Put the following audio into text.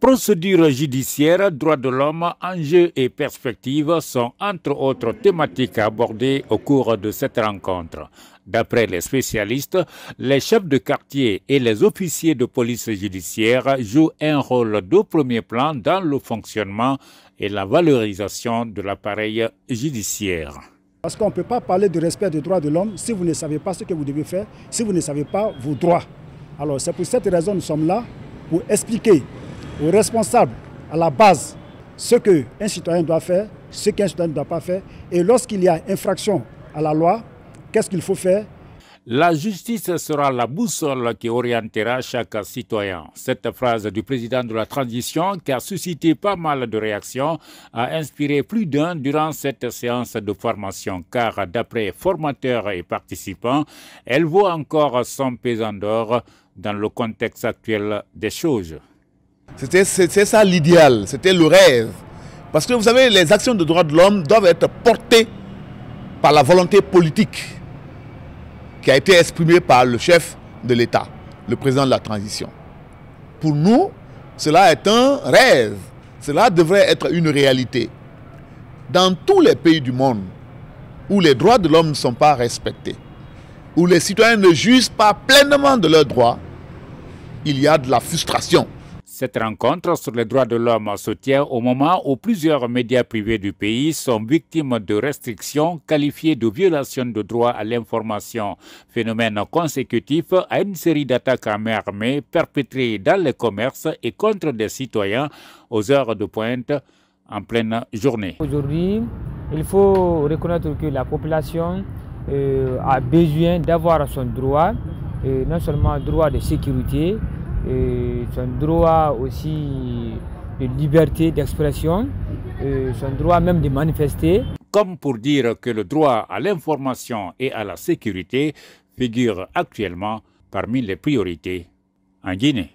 Procédure judiciaire, droits de l'homme, enjeux et perspectives sont entre autres thématiques abordées au cours de cette rencontre. D'après les spécialistes, les chefs de quartier et les officiers de police judiciaire jouent un rôle de premier plan dans le fonctionnement et la valorisation de l'appareil judiciaire. Parce qu'on ne peut pas parler de respect des droits de l'homme si vous ne savez pas ce que vous devez faire, si vous ne savez pas vos droits. Alors c'est pour cette raison que nous sommes là, pour expliquer aux responsables, à la base, ce qu'un citoyen doit faire, ce qu'un citoyen ne doit pas faire. Et lorsqu'il y a infraction à la loi, qu'est-ce qu'il faut faire? La justice sera la boussole qui orientera chaque citoyen. Cette phrase du président de la transition, qui a suscité pas mal de réactions, a inspiré plus d'un durant cette séance de formation, car d'après formateurs et participants, elle vaut encore son pesant d'or dans le contexte actuel des choses. C'est ça l'idéal, c'était le rêve. Parce que vous savez, les actions de droits de l'homme doivent être portées par la volonté politique qui a été exprimée par le chef de l'État, le président de la transition. Pour nous, cela est un rêve. Cela devrait être une réalité. Dans tous les pays du monde où les droits de l'homme ne sont pas respectés, où les citoyens ne jouissent pas pleinement de leurs droits, il y a de la frustration. Cette rencontre sur les droits de l'homme se tient au moment où plusieurs médias privés du pays sont victimes de restrictions qualifiées de violations de droit à l'information, phénomène consécutif à une série d'attaques à main armée perpétrées dans les commerces et contre des citoyens aux heures de pointe en pleine journée. Aujourd'hui, il faut reconnaître que la population a besoin d'avoir son droit, non seulement droit de sécurité, son droit aussi de liberté d'expression, son droit même de manifester. Comme pour dire que le droit à l'information et à la sécurité figure actuellement parmi les priorités en Guinée.